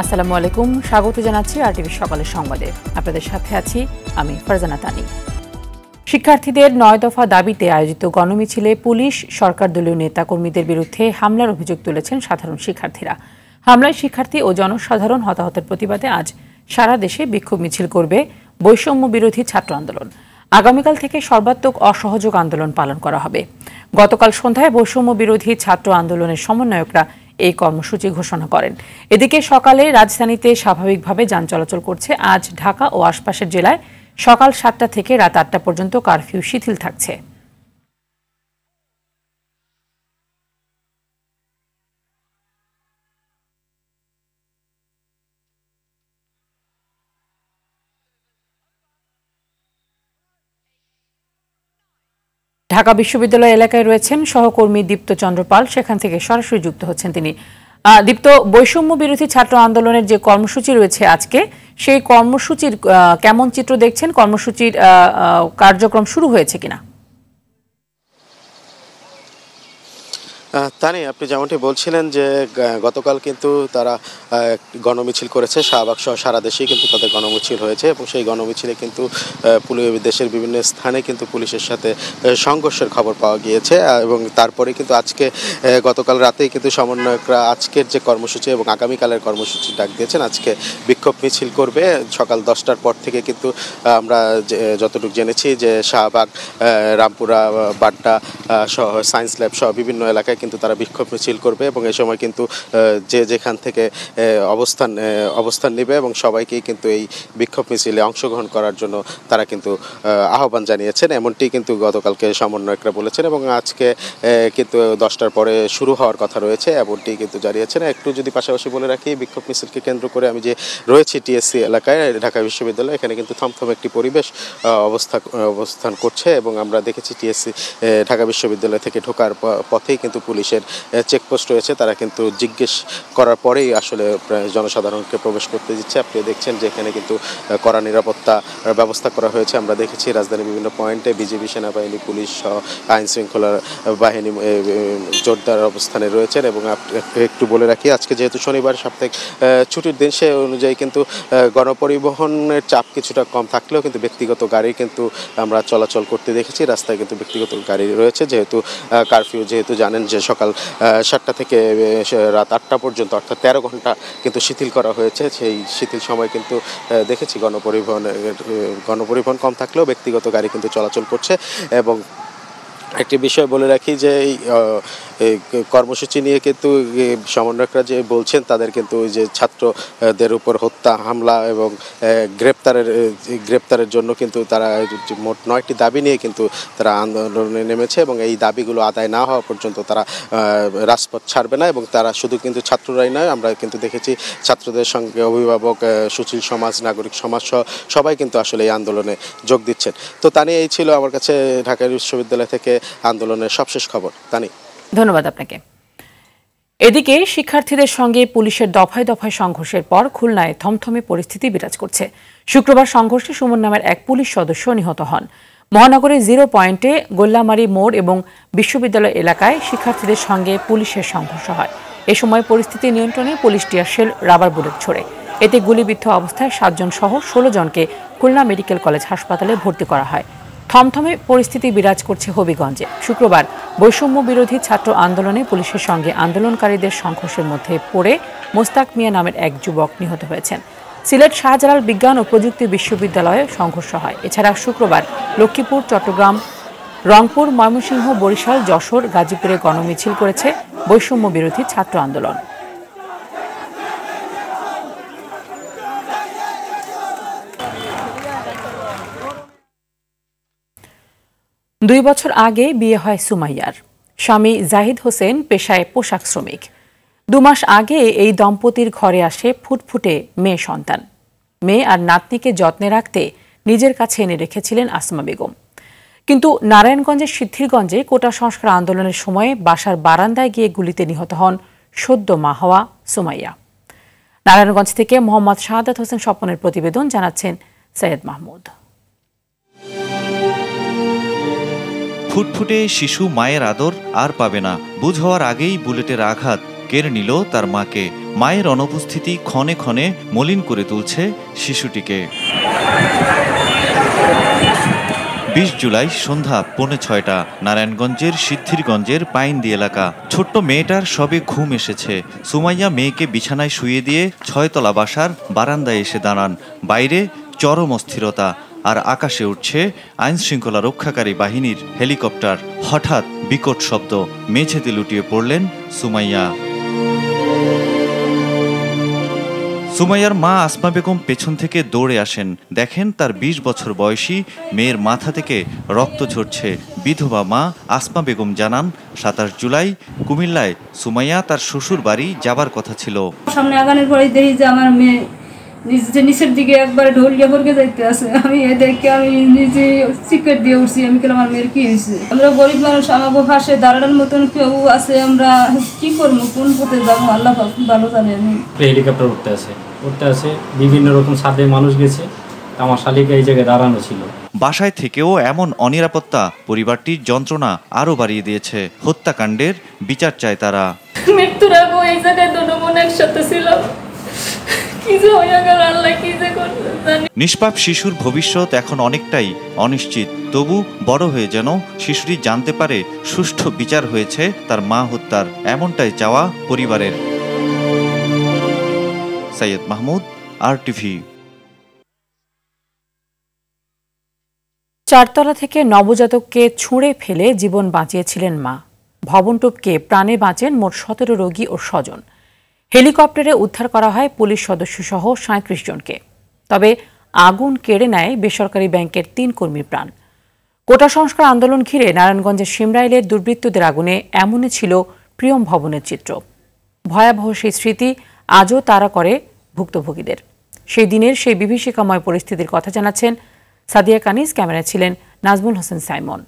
আসসালামু আলাইকুম, স্বাগত জানাচ্ছি আরটিভি সকালের সংবাদে। আপনাদের সাথে আছি আমি ফারজানা তানি। শিক্ষার্থীদের ৯ দফা দাবিতে আয়োজিত গণমিছিলে পুলিশ সরকার দলীয় নেতাকর্মীদের বিরুদ্ধে হামলার অভিযোগ তুলেছেন সাধারণ শিক্ষার্থীরা। হামলায় শিক্ষার্থী ও জনসাধারণ হতাহতের প্রতিবাদে আজ সারা দেশে বিক্ষোভ মিছিল করবে বৈষম্য বিরোধী ছাত্র আন্দোলন। আগামীকাল থেকে সর্বাত্মক অসহযোগ আন্দোলন পালন করা হবে। গতকাল সন্ধ্যায় বৈষম্য বিরোধী ছাত্র আন্দোলনের সমন্বয়করা এই কর্মসূচি ঘোষণা করেন। এদিকে সকালে রাজধানীতে স্বাভাবিকভাবে যান চলাচল করছে। আজ ঢাকা ও আশপাশের জেলায় সকাল ৭টা থেকে রাত ৮টা পর্যন্ত কারফিউ শিথিল থাকছে। ঢাকা বিশ্ববিদ্যালয় এলাকায় রয়েছেন সহকর্মী দীপ্ত চন্দ্র পাল, সেখান থেকে সরাসরি যুক্ত হচ্ছেন তিনি। দীপ্ত, বৈষম্য বিরোধী ছাত্র আন্দোলনের যে কর্মসূচি রয়েছে আজকে, সেই কর্মসূচির কেমন চিত্র দেখছেন? কর্মসূচির কার্যক্রম শুরু হয়েছে কিনা? তানি, আপনি যেমনটি বলছিলেন যে গতকাল কিন্তু তারা গণমিছিল করেছে, শাহবাগ সহ সারা দেশেই কিন্তু তাদের গণমিছিল হয়েছে এবং সেই গণমিছিলে কিন্তু দেশের বিভিন্ন স্থানে কিন্তু পুলিশের সাথে সংঘর্ষের খবর পাওয়া গিয়েছে এবং তারপরে কিন্তু আজকে গতকাল রাতেই কিন্তু সমন্বয়করা আজকের যে কর্মসূচি এবং আগামীকালের কর্মসূচি ডাক দিয়েছেন। আজকে বিক্ষোভ মিছিল করবে সকাল 10টার পর থেকে। কিন্তু আমরা যতটুকু জেনেছি যে শাহবাগ, রামপুরা, বাড্ডা সহ সায়েন্স ল্যাব সহ বিভিন্ন এলাকায় কিন্তু তারা বিক্ষোভ মিছিল করবে এবং এই সময় কিন্তু যে যেখান থেকে অবস্থান নেবে এবং সবাইকেই কিন্তু এই বিক্ষোভ মিছিলে অংশগ্রহণ করার জন্য তারা কিন্তু আহ্বান জানিয়েছেন। এমনটি কিন্তু গতকালকে সমন্বয়করা বলেছেন এবং আজকে কিন্তু 10টার পরে শুরু হওয়ার কথা রয়েছে, এমনটি কিন্তু জানিয়েছেন। একটু যদি পাশাপাশি বলে রাখি, বিক্ষোভ মিছিলকে কেন্দ্র করে আমি যে রয়েছি টিএসসি এলাকায়, ঢাকা বিশ্ববিদ্যালয়, এখানে কিন্তু থমথমে একটি পরিবেশ অবস্থান করছে এবং আমরা দেখেছি টিএসসি ঢাকা বিশ্ববিদ্যালয় থেকে ঢোকার পথেই কিন্তু পুলিশের চেকপোস্ট রয়েছে। তারা কিন্তু জিজ্ঞেস করার পরেই আসলে জনসাধারণকে প্রবেশ করতে দিচ্ছে। আপনি দেখছেন যে এখানে কিন্তু কড়া নিরাপত্তা ব্যবস্থা করা হয়েছে। আমরা দেখেছি রাজধানীর বিভিন্ন পয়েন্টে বিজিবি, সেনাবাহিনী, পুলিশ সহ আইন শৃঙ্খলা বাহিনী জোরদার অবস্থানে রয়েছেন। এবং একটু বলে রাখি, আজকে যেহেতু শনিবার সাপ্তাহিক ছুটির দিন, সে অনুযায়ী কিন্তু গণপরিবহনের চাপ কিছুটা কম থাকলেও কিন্তু ব্যক্তিগত গাড়ি কিন্তু আমরা চলাচল করতে দেখেছি। রাস্তায় কিন্তু ব্যক্তিগত গাড়ি রয়েছে, যেহেতু কারফিউ, যেহেতু জানেন যে সকাল 7টা থেকে রাত 8টা পর্যন্ত, অর্থাৎ 13 ঘন্টা কিন্তু শিথিল করা হয়েছে। সেই শিথিল সময় কিন্তু দেখেছি গণপরিবহন কম থাকলেও ব্যক্তিগত গাড়ি কিন্তু চলাচল করছে। এবং একটি বিষয় বলে রাখি যে এই কর্মসূচি নিয়ে কিন্তু সমন্বয়করা যে বলছেন, তাদের কিন্তু ওই যে ছাত্রদের উপর হত্যা, হামলা এবং গ্রেপ্তারের জন্য কিন্তু তারা মোট 9টি দাবি নিয়ে কিন্তু তারা আন্দোলনে নেমেছে এবং এই দাবিগুলো আদায় না হওয়া পর্যন্ত তারা রাজপথ ছাড়বে না। এবং তারা শুধু কিন্তু ছাত্ররাই নয়, আমরা কিন্তু দেখেছি ছাত্রদের সঙ্গে অভিভাবক, সুশীল সমাজ, নাগরিক সমাজ সহ সবাই কিন্তু আসলে এই আন্দোলনে যোগ দিচ্ছেন। তো তা নিয়ে এই ছিল আমার কাছে ঢাকা বিশ্ববিদ্যালয় থেকে আন্দোলনের সবশেষ খবর। তানি, ধন্যবাদ আপনাকে। এদিকে শিক্ষার্থীদের সঙ্গে পুলিশের দফায় দফায় সংঘর্ষের পর খুলনায় থমথমে পরিস্থিতি বিরাজ করছে। শুক্রবার সংঘর্ষে সুমন নামের এক পুলিশ সদস্য নিহত হন। মহানগরের 0 পয়েন্টে গোল্লামারি মোড় এবং বিশ্ববিদ্যালয় এলাকায় শিক্ষার্থীদের সঙ্গে পুলিশের সংঘর্ষ হয়। এ সময় পরিস্থিতি নিয়ন্ত্রণে পুলিশ টিয়ারশেল, রাবার বুলেট ছোড়ে। এতে গুলিবিদ্ধ অবস্থায় 7 জন সহ 16 জনকে খুলনা মেডিকেল কলেজ হাসপাতালে ভর্তি করা হয়। থমথমে পরিস্থিতি বিরাজ করছে হবিগঞ্জে। শুক্রবার বৈষম্য বিরোধী ছাত্র আন্দোলনে পুলিশের সঙ্গে আন্দোলনকারীদের সংঘর্ষের মধ্যে পড়ে মোস্তাক মিয়া নামের এক যুবক নিহত হয়েছেন। সিলেট শাহজালাল বিজ্ঞান ও প্রযুক্তি বিশ্ববিদ্যালয়ে সংঘর্ষ হয়। এছাড়া শুক্রবার লক্ষ্মীপুর, চট্টগ্রাম, রংপুর, ময়মনসিংহ, বরিশাল, যশোর, গাজীপুরে গণমিছিল করেছে বৈষম্য বিরোধী ছাত্র আন্দোলন। 2 বছর আগে বিয়ে হয় সুমাইয়ার। স্বামী জাহিদ হোসেন পেশায় পোশাক শ্রমিক। 2 মাস আগে এই দম্পতির ঘরে আসে ফুটফুটে মেয়ে সন্তান। মেয়ে আর নাতনিকে যত্নে রাখতে নিজের কাছে এনে রেখেছিলেন আসমা বেগম। কিন্তু নারায়ণগঞ্জের সিদ্ধিরগঞ্জে কোটা সংস্কার আন্দোলনের সময়ে বাসার বারান্দায় গিয়ে গুলিতে নিহত হন সদ্য মা হওয়া সুমাইয়া। নারায়ণগঞ্জ থেকে মোহাম্মদ শাহাদাত হোসেন স্বপনের প্রতিবেদন, জানাচ্ছেন সৈয়দ মাহমুদ। ফুটফুটে শিশু মায়ের আদর আর পাবে না, বুঝ হওয়ার আগেই বুলেটের আঘাত কেড়ে নিল তার মাকে। মায়ের অনুপস্থিতি ক্ষণে ক্ষণে মলিন করে তুলছে শিশুটিকে। 20 জুলাই সন্ধ্যা 5:45 নারায়ণগঞ্জের সিদ্ধিরগঞ্জের পাইনদি এলাকা। ছোট্ট মেয়েটার সবে ঘুম এসেছে। সুমাইয়া মেয়েকে বিছানায় শুইয়ে দিয়ে 6তলা বাসার বারান্দায় এসে দাঁড়ান। বাইরে চরম অস্থিরতা, আর আকাশে উঠছে আইন শৃঙ্খলা রক্ষাকারী বাহিনীর হেলিকপ্টার। হঠাৎ বিকট শব্দ, মেঝেতে লুটিয়ে পড়লেন সুমাইয়া। সুমাইয়ার মা আসমা বেগম পেছন থেকে দৌড়ে আসেন। দেখেন তার 20 বছর বয়সী মেয়ের মাথা থেকে রক্ত ঝরছে। বিধবা মা আসমা বেগম জানান, 27 জুলাই কুমিল্লায় সুমাইয়া তার শ্বশুর বাড়ি যাবার কথা ছিল। সামনে আগানোর পরে দেখি যে আমার মেয়ে নিচের দিকে একবার ঢোলিয়া পড়কে যাইতে আছে। আমি দেখে আমি নিজে চিৎকার দিয়ে উঠছি, আমি কেন আমার মেয়ের কি হয়েছে। আমরা গরিব মানুষ, আমাকে পাশে দাঁড়ানোর মতন কেউ আছে, আমরা কি করবো, কোন পথে যাবো আল্লাহ ভালো জানে। আমি হেলিকপ্টার উঠতে আছে বিভিন্ন রকম সাথে মানুষ গেছে, আমার শালিকা এই জায়গায় দাঁড়ানো ছিল। বাসায় থেকেও এমন অনিরাপত্তা পরিবারটির যন্ত্রণা আরো বাড়িয়ে দিয়েছে। হত্যাকাণ্ডের বিচার চায় তারা। মৃত্যুর আগে এই জায়গায় দুটো মন একসাথে ছিল, নিষ্পাপ শিশুর ভবিষ্যৎ এখন অনেকটাই অনিশ্চিত। তবু বড় হয়ে যেন শিশুটি জানতে পারে সুষ্ঠু বিচার হয়েছে তার মা হত্যার, এমনটাই চাওয়া পরিবারের। সৈয়দ মাহমুদ, RTV। 4তলা থেকে নবজাতককে ছুঁড়ে ফেলে জীবন বাঁচিয়েছিলেন মা। ভবন টপকে প্রাণে বাঁচেন মোট 17 রোগী ও স্বজন। হেলিকপ্টারে উদ্ধার করা হয় পুলিশ সদস্য সহ 37 জনকে। তবে আগুন কেড়ে নেয় বেসরকারি ব্যাংকের 3 কর্মীর প্রাণ। কোটা সংস্কার আন্দোলন ঘিরে নারায়ণগঞ্জের সিমরাইলের দুর্বৃত্তদের আগুনে এমনই ছিল প্রিয়ম ভবনের চিত্র। ভয়াবহ সেই স্মৃতি আজও তাড়া করে ভুক্তভোগীদের। সেই দিনের সেই বিভীষিকাময় পরিস্থিতির কথা জানাচ্ছেন সাদিয়া কানিজ। ক্যামেরায় ছিলেন নাজমুল হোসেন সাইমন।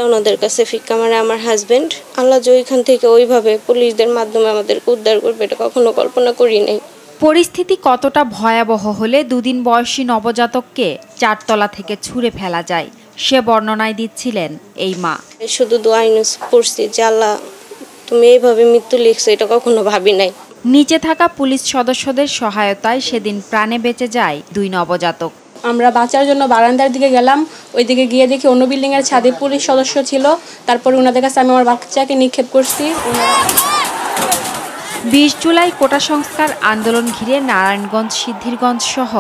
ওনাদের কাছে ফিক্কা মারে আমার হাজবেন্ড। আল্লাহ যে ওইখান থেকে ওইভাবে পুলিশদের মাধ্যমে আমাদেরকে উদ্ধার করবে এটা কখনো কল্পনা করি নাই। পরিস্থিতি কতটা ভয়াবহ হলে 2 দিন বয়সী নবজাতককে 4তলা থেকে ছুঁড়ে ফেলা যায়, সে বর্ণনায় দিচ্ছিলেন এই মা। শুধু দোয়া পড়ছি যে আল্লাহ তুমি এইভাবে মৃত্যু লিখছো, এটা কখনো ভাবি নাই। নিচে থাকা পুলিশ সদস্যদের সহায়তায় সেদিন প্রাণে বেঁচে যায় 2 নবজাতক। আমরা বাঁচার জন্য বারান্দার দিকে গেলাম, ওইদিকে গিয়ে দেখি অন্য বিল্ডিংয়ের ছাদে পুলিশ সদস্য ছিল। তারপরে ওনাদের কাছে আমি আমার বাচ্চাকে নিক্ষেপ করছি। 20 জুলাই কোটা সংস্কার আন্দোলন ঘিরে নারায়ণগঞ্জ, সিদ্ধিরগঞ্জ সহ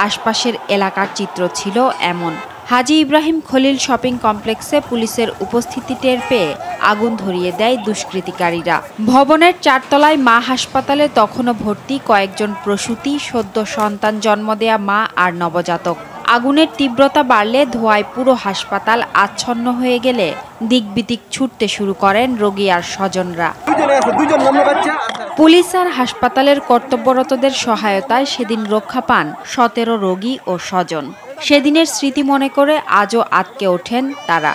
আশপাশের এলাকার চিত্র ছিল এমন। হাজী ইব্রাহিম খলিল শপিং কমপ্লেক্সে পুলিশের উপস্থিতি টের পেয়ে আগুন ধরিয়ে দেয় দুষ্কৃতিকারীরা। ভবনের 4তলায় মা হাসপাতালে তখনও ভর্তি কয়েকজন প্রসূতি, সদ্য সন্তান জন্ম দেয়া মা আর নবজাতক। আগুনের তীব্রতা বাড়লে ধোঁয়ায় পুরো হাসপাতাল আচ্ছন্ন হয়ে গেলে দিকবিদিক ছুটতে শুরু করেন রোগী আর স্বজনরা। পুলিশ আর হাসপাতালের কর্তব্যরতদের সহায়তায় সেদিন রক্ষা পান 17 রোগী ও স্বজন। সেদিনের স্মৃতি মনে করে আজও আটকে ওঠেন তারা।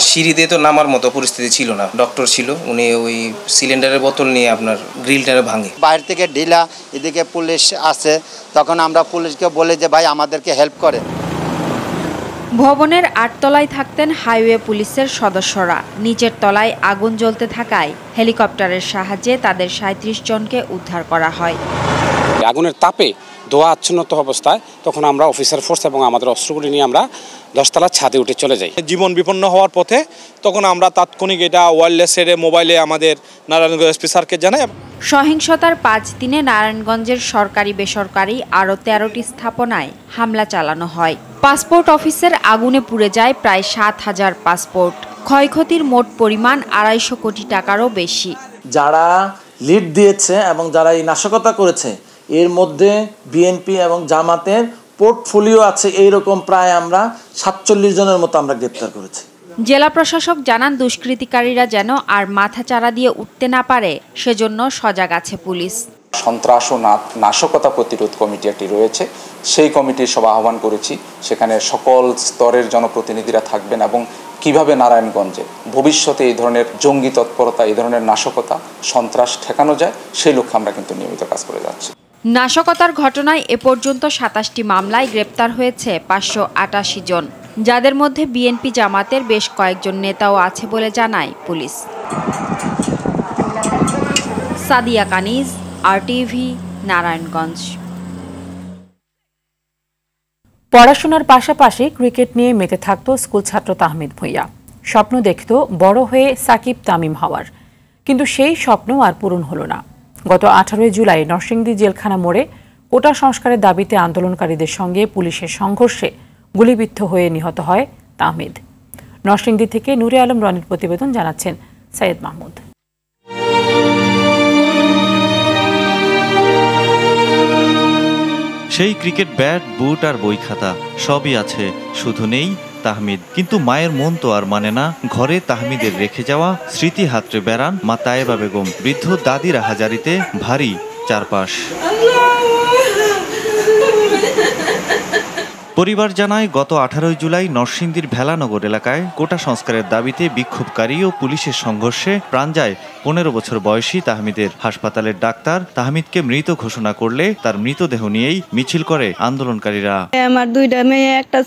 সিঁড়ি দিয়ে তো নামার মতো পরিস্থিতি ছিল না। ডক্টর ছিল, উনি ওই সিলিন্ডারের বোতল নিয়ে আপনার গ্রিলটারে ভাঙে। বাইরে থেকে ঢিলা, এদিকে পুলিশ আছে, তখন আমরা পুলিশকে বলে যে ভাই আমাদেরকে হেল্প করে। ভবনের 8তলায় থাকতেন হাইওয়ে পুলিশের সদস্যরা। নিচের তলায় আগুন জ্বলতে থাকায় হেলিকপ্টারের সাহায্যে তাদের 37 জনকে উদ্ধার করা হয়। আগুনের তাপে ধোঁয়া আচ্ছন্ন অবস্থায় তখন আমরা অফিসার ফোর্স এবং আমাদের অস্ত্রগুলি নিয়ে আমরা 10তলার ছাদে উঠে চলে যাই। জীবন বিপন্ন হওয়ার পথে তখন আমরা তাৎক্ষণিক এটা ওয়্যারলেসের মোবাইলে আমাদের নারায়ণগঞ্জ এসপি স্যারকে জানাই। সহিংসতার 5 দিনে নারায়ণগঞ্জের সরকারি বেসরকারি আরও 13টি স্থাপনায় হামলা চালানো হয়। পাসপোর্ট অফিসের আগুনে পুড়ে যায় প্রায় 7,000 পাসপোর্ট। ক্ষয়ক্ষতির মোট পরিমাণ 250 কোটি টাকারও বেশি। যারা লিড দিয়েছে এবং যারা এই নাশকতা করেছে এর মধ্যে বিএনপি এবং জামাতের পোর্টফোলিও আছে। এইরকম প্রায় আমরা 47 জনের মতো আমরা গ্রেপ্তার করেছি। জেলা প্রশাসক জানান, দুষ্কৃতিকারীরা যেন আর মাথাচাড়া দিয়ে উঠতে না পারে সেজন্য সজাগ আছে পুলিশ। সন্ত্রাস ও নাশকতা প্রতিরোধ কমিটি একটি রয়েছে, সেই কমিটির সভা আহ্বান করেছি। সেখানে সকল স্তরের জনপ্রতিনিধিরা থাকবেন এবং কিভাবে নারায়ণগঞ্জে ভবিষ্যতে এই ধরনের জঙ্গি তৎপরতা, এই ধরনের নাশকতা, সন্ত্রাস ঠেকানো যায় সেই লক্ষ্যে আমরা কিন্তু নিয়মিত কাজ করে যাচ্ছি। নাশকতার ঘটনায় এ পর্যন্ত 27টি মামলায় গ্রেপ্তার হয়েছে 588 জন। যাদের মধ্যে বিএনপি জামাতের বেশ কয়েকজন নেতাও আছে বলে জানায় পুলিশ। সাদিয়া কানিজ, RTV, নারায়ণগঞ্জ। পড়াশোনার পাশাপাশি ক্রিকেট নিয়ে মেতে থাকত স্কুল ছাত্র তাহমিদ ভূঁইয়া। স্বপ্ন দেখত বড় হয়ে সাকিব তামিম হওয়ার, কিন্তু সেই স্বপ্ন আর পূরণ হলো না। গত 18 জুলাই নরসিংদী জেলখানা মোড়ে কোটা সংস্কারের দাবিতে আন্দোলনকারীদের সঙ্গে পুলিশের সংঘর্ষে গুলিবিদ্ধ হয়ে নিহত হয় তাহমিদ। নরসিংদী থেকে নূরে আলম রনির প্রতিবেদন, জানাচ্ছেন সৈয়দ মাহমুদ। সেই ক্রিকেট ব্যাট, বুট আর বই খাতা সবই আছে, শুধু নেই তাহমিদ। কিন্তু মায়ের মন তো আর মানে না। ঘরে তাহমিদের রেখে যাওয়া স্মৃতি হাতড়ে বেড়ান মা তায়েবা বেগম। বৃদ্ধ দাদির হাজারিতে ভারী চারপাশ। পরিবার জানায়, গত 18 জুলাই নরসিংদীর ভেলানগর এলাকায় কোটা সংস্কারের দাবিতে বিক্ষোভকারী ও পুলিশের সংঘর্ষে প্রাণ যায় 15 বছর বয়সী তাহমিদের। হাসপাতালের ডাক্তার তাহমিদকে মৃত ঘোষণা করলে তার মৃতদেহ নিয়েই মিছিল করে আন্দোলনকারীরা। আমার 2টা মেয়ে, একটা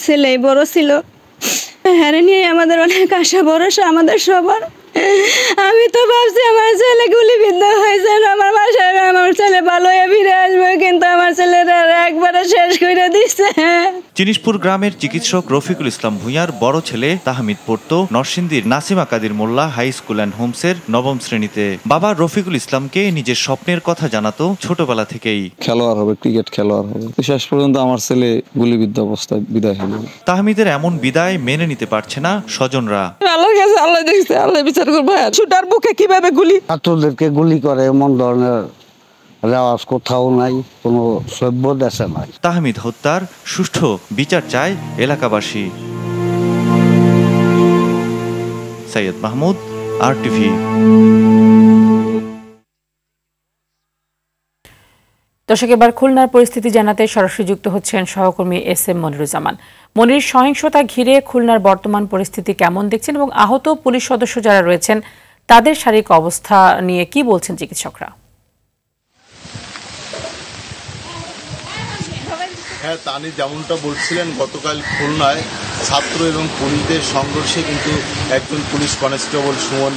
ছেলে বড় ছিল, হ্যাঁ নিয়ে আমাদের অনেক আশা ভরসা আমাদের সবার। আমি তো ভাবছি আমার ছেলে গুলিবিদ্ধ হয়েছে, আমার বাসায় আমার ছেলে ভালো হয়ে ফিরে আসবে, কিন্তু আমার ছেলেটা একবারে শেষ করে দিচ্ছে। জিনিসপুর গ্রামের চিকিৎসক রফিকুল ইসলাম ভূঁইয়ার বড় ছেলে তাহমিদ পড়ত নরসিংদীর নাসিমা কাদির মোল্লা হাই স্কুল অ্যান্ড হোমসের 9ম শ্রেণীতে। বাবা রফিকুল ইসলামকে নিজের স্বপ্নের কথা জানাতো ছোটবেলা থেকেই। খেলোয়াড় হবে, ক্রিকেট খেলোয়াড় হবে। শেষ পর্যন্ত আমার ছেলে গুলিবিদ্ধ অবস্থায় বিদায় হলো। তাহমিদের এমন বিদায় মেনে নিতে পারছে না স্বজনরা। আল্লাহ গেছে, আল্লাহ দেখছে, আল্লাহ বিচার করবে। ছুটার বুকে কিভাবে গুলি, ছাত্রদেরকে গুলি করে, এমন ধরনের রেওয়াজ কোথাও নাই, কোনো সভ্য দেশে নাই। তাহমিদ হত্যার সুষ্ঠু বিচার চায় এলাকাবাসী। সৈয়দ মাহমুদ, RTV। দর্শক, এবার খুলনার পরিস্থিতি জানাতে সরাসরি যুক্ত হচ্ছেন সহকর্মী SM মনিরুজ্জামান। মনির, সহিংসতা ঘিরে খুলনার বর্তমান পরিস্থিতি কেমন দেখছেন এবং আহত পুলিশ সদস্য যারা রয়েছেন তাদের শারীরিক অবস্থা নিয়ে কি বলছেন চিকিৎসকরা? হ্যাঁ, তানি যেমনটা বলছিলেন, গতকাল খুলনায় ছাত্র এবং পুলিশদের সংঘর্ষে কিন্তু একজন পুলিশ কনস্টেবল সুমন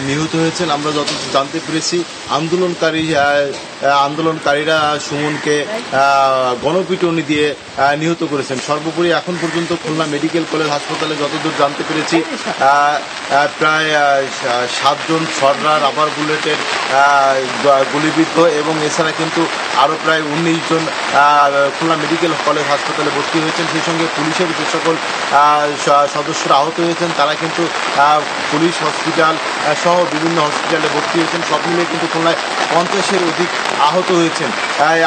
নিহত হয়েছেন। আমরা যতটুকু জানতে পেরেছি, আন্দোলনকারীরা সুমনকে গণপিটুনি দিয়ে নিহত করেছেন। সর্বোপরি এখন পর্যন্ত খুলনা মেডিকেল কলেজ হাসপাতালে যতদূর জানতে পেরেছি প্রায় 7 জন ছররা রাবার বুলেটের গুলিবিদ্ধ, এবং এছাড়া কিন্তু আরও প্রায় 19 জন খুলনা মেডিকেল কলেজ হাসপাতালে ভর্তি হয়েছেন। সেই সঙ্গে পুলিশের যে সকল সদস্যরা আহত হয়েছেন তারা কিন্তু পুলিশ হসপিটাল সহ বিভিন্ন হসপিটালে ভর্তি হয়েছেন। সব মিলিয়ে কিন্তু খুলনায় 50-এর অধিক আহত হয়েছেন।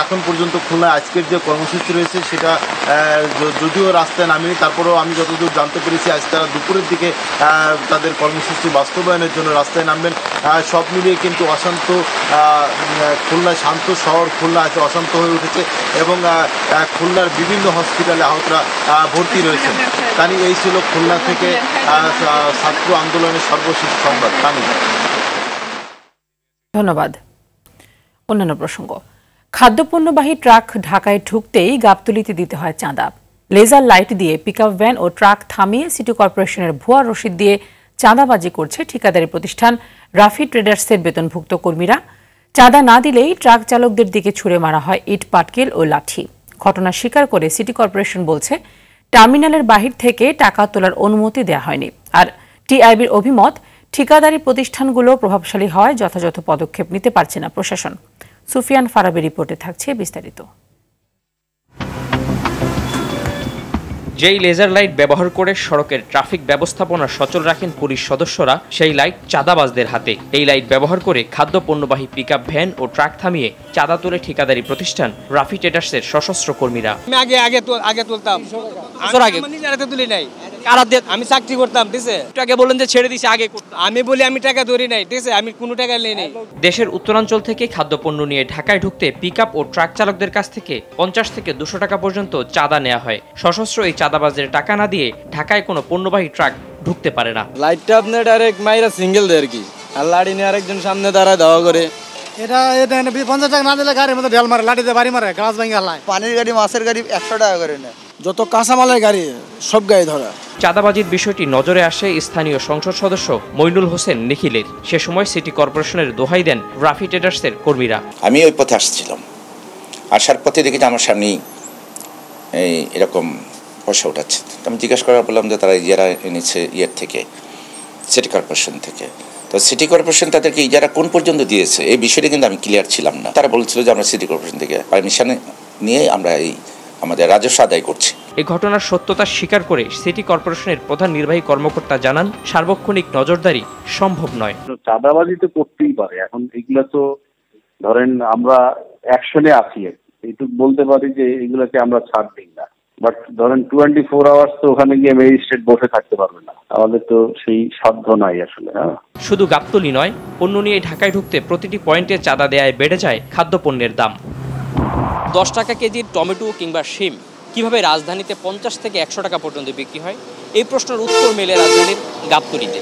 এখন পর্যন্ত খুলনায় আজকের যে কর্মসূচি রয়েছে সেটা যদিও রাস্তায় নামেনি, তারপরেও আমি যতদূর জানতে পেরেছি আজ তারা দুপুরের দিকে তাদের কর্মসূচি বাস্তবায়নের জন্য রাস্তায় নামবেন। সব মিলিয়ে কিন্তু অশান্ত খুলনা, শান্ত শহর খুলনা আছে অশান্ত হয়ে উঠেছে, এবং খুলনার বিভিন্ন হসপিটালে আহতরা ভর্তি রয়েছেন। তানি, এই ছিল খুলনা থেকে ছাত্র আন্দোলনের সর্বশেষ সংবাদ। তানি, ধন্যবাদ। অন্যান্য প্রসঙ্গ, খাদ্যপণ্যবাহী ট্রাক ঢাকায় ঢুকতেই গাবতলীতে দিতে হয় চাঁদা। লেজার লাইট দিয়ে পিকআপ ভ্যান ও ট্রাক থামিয়ে সিটি কর্পোরেশনের ভুয়া রসিদ দিয়ে চাঁদাবাজি করছে ঠিকাদারি প্রতিষ্ঠান রাফি ট্রেডার্সের বেতনভুক্ত কর্মীরা। চাঁদা না দিলেই ট্রাক চালকদের দিকে ছুড়ে মারা হয় ইট, পাটকেল ও লাঠি। ঘটনা স্বীকার করে সিটি কর্পোরেশন বলছে, টার্মিনালের বাহির থেকে টাকা তোলার অনুমতি দেওয়া হয়নি। আর টিআইবির অভিমত, ঠিকাদারি প্রতিষ্ঠানগুলো প্রভাবশালী হয় যথাযথ পদক্ষেপ নিতে পারছে না প্রশাসন। সুফিয়ান ফারাবি রিপোর্টে থাকছে বিস্তারিত। যেই লেজার লাইট ব্যবহার করে সড়কের ট্রাফিক ব্যবস্থাপনা সচল রাখেন পুলিশ সদস্যরা, সেই লাইট চাঁদাবাজদের হাতে। এই লাইট ব্যবহার করে খাদ্য পণ্যবাহী পিকআপ ভ্যান ও ট্রাক থামিয়ে চাঁদা তোলে ঠিকাদারি প্রতিষ্ঠান রাফি ট্রেডার্সের সশস্ত্র কর্মীরা। আমি আগে তুলতাম, তুলি নাই, আমি চাকরি করতাম, ঠিক আছে? টাকা বলেন যে ছেড়ে দিছে, আগে আমি বলি আমি টাকা ধরি নাই, ঠিক আছে? আমি কোনো টাকা নেই নাই। দেশের উত্তরাঞ্চল থেকে খাদ্যপণ্য নিয়ে ঢাকায় ঢুকতে পিকআপ ও ট্রাক চালকদের কাছ থেকে 50 থেকে 200 টাকা পর্যন্ত চাঁদা নেওয়া হয়। সশস্ত্র এই চাঁদাবাজের টাকা না দিয়ে ঢাকায় কোনো পণ্যবাহী ট্রাক ঢুকতে পারে না। লাইটটা আপনি ডাইরেক্ট মাইরা সিঙ্গেল দেয় আর কি, আর লাড়ি নিয়ে আরেকজন সামনে দাঁড়ায় দেওয়া করে। এটা 50 টাকা না দিলে গাড়ির মধ্যে ঢেল মারে, লাঠিতে বাড়ি মারে, গাছ ভাঙে হালায়। পানির গাড়ি, মাছের গাড়ি 100 টাকা করে নেয়। যত কাঁচামালের গাড়ি সব গাড়ি ধরা। চাঁদাবাজির বিষয়টি নজরে আসে স্থানীয় সংসদ সদস্য মইনুল হোসেন নিখিলের। সে সময় সিটি কর্পোরেশনের দোহাই দেন রাফি ট্রেডার্সের কর্মীরা। আমি ওই পথে আসছিলাম, আসার পথে দেখি যে আমার সামনেই এরকম পয়সা উঠাচ্ছে। আমি জিজ্ঞাসা করার বললাম যে তারা ইজারা এনেছে ইয়ের থেকে, সিটি কর্পোরেশন থেকে। তো সিটি কর্পোরেশন তাদেরকে ইজারা কোন পর্যন্ত দিয়েছে এই বিষয়টা কিন্তু আমি ক্লিয়ার ছিলাম না। তারা বলছিল যে আমরা সিটি কর্পোরেশন থেকে পারমিশন নিয়ে আমরা আমাদের রাজস্ব আদায় করছি। এই ঘটনার সত্যতা স্বীকার করে সিটি কর্পোরেশনের প্রধান নির্বাহী কর্মকর্তা জানান, সার্বক্ষণিক নজরদারি সম্ভব নয়। চাঁদাবাজি তো করতেই পারে, এখন এগুলা তো ধরেন আমরা অ্যাকশনে আছি, এইটুকু বলতে পারি যে এগুলাকে আমরা ছাড় দিই না। বাট ধরেন 24 আওয়ার্স তো ওখানে গিয়ে ম্যাজিস্ট্রেট বসে থাকতে পারবে না, আমাদের তো সেই সাধ্য নাই আসলে। শুধু গাবতলী নয়, পণ্য নিয়ে ঢাকায় ঢুকতে প্রতিটি পয়েন্টে চাঁদা দেয়ায় বেড়ে যায় খাদ্যপণ্যের দাম। 10 টাকা কেজির টমেটো কিংবা শিম কিভাবে রাজধানীতে 50 থেকে 100 টাকা পর্যন্ত বিক্রি হয়, এই প্রশ্নের উত্তর মেলে রাজধানীর গাবতলীতে।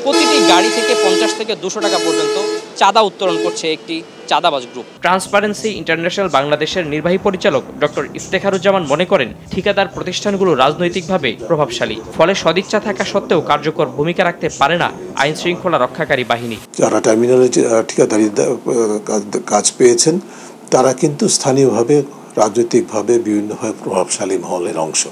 প্রতিটি গাড়ি থেকে 50 থেকে 200 টাকা পর্যন্ত চাঁদা উত্তোলন করছে একটি চাঁদাবাজ গ্রুপ। ট্রান্সপারেন্সি ইন্টারন্যাশনাল বাংলাদেশের নির্বাহী পরিচালক ডক্টর ইফতেখারুজ্জামান মনে করেন, ঠিকাদার প্রতিষ্ঠানগুলো রাজনৈতিকভাবে প্রভাবশালী, ফলে সদিচ্ছা থাকা সত্ত্বেও কার্যকর ভূমিকা রাখতে পারে না আইন শৃঙ্খলা রক্ষাকারী বাহিনী। যারা টার্মিনালে ঠিকাদারি কাজ পেয়েছেন তারা কিন্তু স্থানীয়ভাবে রাজনৈতিকভাবে বিভিন্নভাবে প্রভাবশালী মহলের অংশ,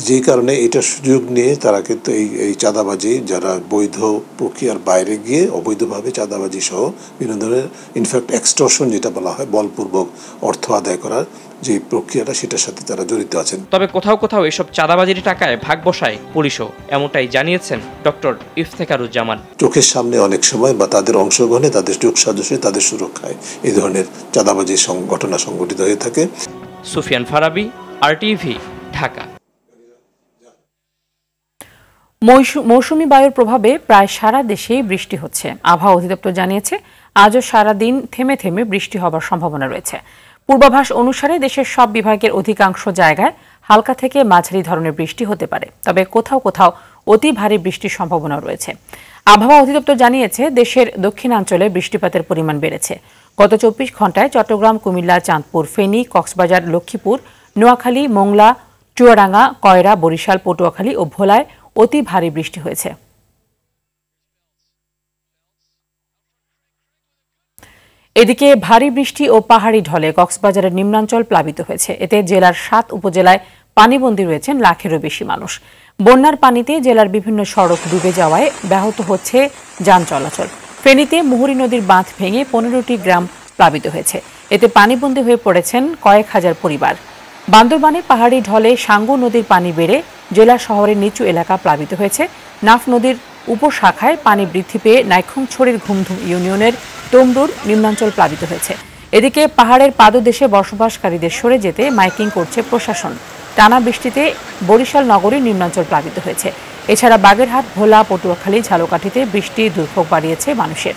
যেই কারণে এটা সুযোগ নিয়ে তারা কিন্তু এই চাঁদাবাজি, যারা বৈধ প্রক্রিয়ার বাইরে গিয়ে অবৈধভাবে চাঁদাবাজি সহ বিভিন্ন ধরনের ইনফ্যাক্ট এক্সটর্শন যেটা বলা হয়, বলপূর্বক অর্থ আদায় করার যে প্রক্রিয়াটা, সেটার সাথে তারা জড়িত আছেন। তবে কোথাও কোথাও এসব চাঁদাবাজির টাকায় ভাগ বসায় পুলিশও, এমনটাই জানিয়েছেন ডক্টর ইফতেখারুজ্জামান। চোখের সামনে অনেক সময় বা তাদের অংশগ্রহণে, তাদের যোগসাজশে, তাদের সুরক্ষায় এই ধরনের চাঁদাবাজির ঘটনা সংঘটিত হয়ে থাকে। সুফিয়ান ফারাবি, আরটিভি, ঢাকা। মৌসুমী বায়ুর প্রভাবে প্রায় সারা দেশেই বৃষ্টি হচ্ছে। আবহাওয়া অধিদপ্তর জানিয়েছে, আজও সারাদিন থেমে থেমে বৃষ্টি হবার সম্ভাবনা রয়েছে। পূর্বাভাস অনুসারে দেশের সব বিভাগের অধিকাংশ জায়গায় হালকা থেকে মাঝারি ধরনের বৃষ্টি হতে পারে, তবে কোথাও কোথাও অতি ভারী বৃষ্টির সম্ভাবনা রয়েছে। আবহাওয়া অধিদপ্তর জানিয়েছে, দেশের দক্ষিণাঞ্চলে বৃষ্টিপাতের পরিমাণ বেড়েছে। গত 24 ঘন্টায় চট্টগ্রাম, কুমিল্লা, চাঁদপুর, ফেনী, কক্সবাজার, লক্ষ্মীপুর, নোয়াখালী, মোংলা, চুয়াডাঙ্গা, কয়রা, বরিশাল, পটুয়াখালী ও ভোলায় অতি ভারী বৃষ্টি হয়েছে। এদিকে ভারী বৃষ্টি ও পাহাড়ি ঢলে কক্সবাজারের নিম্নাঞ্চল প্লাবিত হয়েছে। এতে জেলার 7 উপজেলায় পানিবন্দী রয়েছেন লাখেরও বেশি মানুষ। বন্যার পানিতে জেলার বিভিন্ন সড়ক ডুবে যাওয়ায় ব্যাহত হচ্ছে যান চলাচল। ফেনীতে মুহুরী নদীর বাঁধ ভেঙে 15টি গ্রাম প্লাবিত হয়েছে। এতে পানিবন্দী হয়ে পড়েছেন কয়েক হাজার পরিবার। বান্দরবানে পাহাড়ি ঢলে সাঙ্গু নদীর পানি বেড়ে জেলা শহরের নিচু এলাকা প্লাবিত হয়েছে। নাফ নদীর উপশাখায় পানি বৃদ্ধি পেয়ে নাইখংছড়ির ঘুমধুম ইউনিয়নের তমরুর নিম্নাঞ্চল প্লাবিত হয়েছে। এদিকে পাহাড়ের পাদদেশে বসবাসকারীদের সরে যেতে মাইকিং করছে প্রশাসন। টানা বৃষ্টিতে বরিশাল নগরীর নিম্নাঞ্চল প্লাবিত হয়েছে। এছাড়া বাগেরহাট, ভোলা, পটুয়াখালী, ঝালকাঠিতে বৃষ্টি দুর্ভোগ বাড়িয়েছে মানুষের।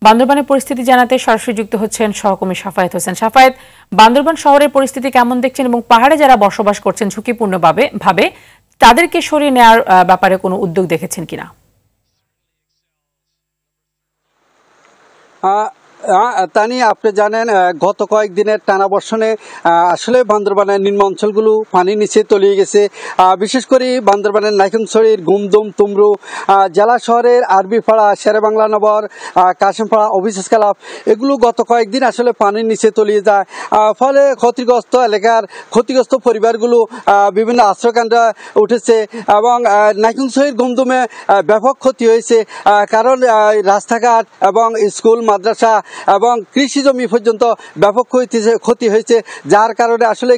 বান্দরবানের পরিস্থিতি জানাতে সরাসরি যুক্ত হচ্ছেন সহকর্মী সাফায়েত হোসেন। সাফায়েত, বান্দরবান শহরের পরিস্থিতি কেমন দেখছেন এবং পাহাড়ে যারা বসবাস করছেন ঝুঁকিপূর্ণভাবে তাদেরকে সরিয়ে নেওয়ার ব্যাপারে কোনো উদ্যোগ দেখেছেন কিনা? তানি, আপনি জানেন গত কয়েকদিনের টানা বর্ষণে আসলে বান্দরবানের নিম্ন অঞ্চলগুলো পানির নিচে তলিয়ে গেছে। বিশেষ করে বান্দরবানের নাইখংছড়ির গুমদুম, তুমরু, জেলা শহরের আরবিপাড়া, শেরেবাংলা নগর, কাশিমপাড়া, অফিসার্স ক্লাব, এগুলো গত কয়েকদিন আসলে পানির নিচে তলিয়ে যায়। ফলে ক্ষতিগ্রস্ত এলাকার ক্ষতিগ্রস্ত পরিবারগুলো বিভিন্ন আশ্রয়কেন্দ্রে উঠেছে এবং নাইখংছড়ির গুমদুমে ব্যাপক ক্ষতি হয়েছে। কারণ রাস্তাঘাট এবং স্কুল, মাদ্রাসা এবং কৃষি জমি পর্যন্ত ব্যাপক ক্ষতি হয়েছে, যার কারণে আসলে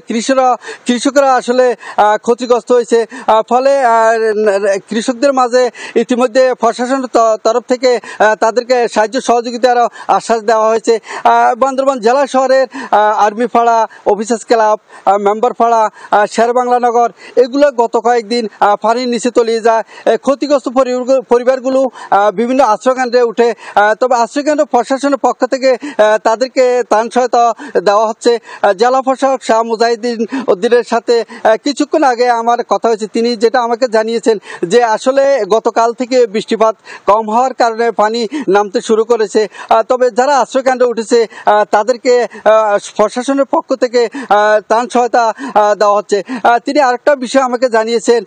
কৃষকরা আসলে ক্ষতিগ্রস্ত হয়েছে। ফলে কৃষকদের মাঝে ইতিমধ্যে প্রশাসনের তরফ থেকে তাদেরকে সাহায্য সহযোগিতার আশ্বাস দেওয়া হয়েছে। বান্দরবান জেলা শহরের আর্মিপাড়া, অফিসার্স ক্লাব, মেম্বারপাড়া, শেরবাংলা নগর, এগুলো গত কয়েকদিন পানির নিচে তলিয়ে যায়। ক্ষতিগ্রস্ত পরিবারগুলো বিভিন্ন আশ্রয়কেন্দ্রে উঠে। তবে আশ্রয়কেন্দ্র প্রশাসনের পক্ষ থেকে তাদেরকে ত্রাণ সহায়তা দেওয়া হচ্ছে। জেলা প্রশাসক শাহ মুজাহিদিন উদ্দিনের সাথে কিছুক্ষণ আগে আমার কথা হয়েছে, তিনি যেটা আমাকে জানিয়েছেন যে আসলে গতকাল থেকে বৃষ্টিপাত কম হওয়ার কারণে পানি নামতে শুরু করেছে, তবে যারা আশ্রয়কেন্দ্রে উঠেছে তাদেরকে প্রশাসনের পক্ষ থেকে ত্রাণ সহায়তা দেওয়া হচ্ছে। তিনি আরেকটা বিষয় আমাকে জানিয়েছেন,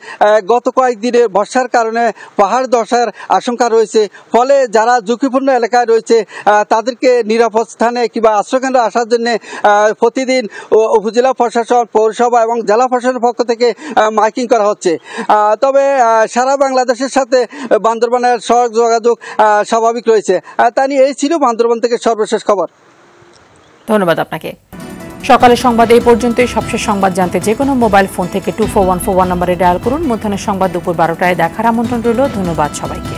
গত কয়েকদিনে বর্ষার কারণে পাহাড় ধসের আশঙ্কা রয়েছে, ফলে যারা ঝুঁকিপূর্ণ এলাকায় রয়েছে তাদেরকে নিরাপদ স্থানে কিংবা আশ্রয়কেন্দ্রে আসার জন্য প্রতিদিন উপজেলা প্রশাসন, পৌরসভা এবং জেলা প্রশাসনের পক্ষ থেকে মাইকিং করা হচ্ছে। তবে সারা বাংলাদেশের সাথে বান্দরবানের সড়ক যোগাযোগ স্বাভাবিক রয়েছে। তা নিয়ে এই ছিল বান্দরবান থেকে সর্বশেষ খবর। ধন্যবাদ আপনাকে। সকালের সংবাদ এই পর্যন্তই। সবশেষ সংবাদ জানতে যে কোনো মোবাইল ফোন থেকে 24141 নম্বরে ডায়াল করুন। মধ্যাহ্নের সংবাদ দুপুর 12টায় দেখার আমন্ত্রণ রইল। ধন্যবাদ সবাইকে।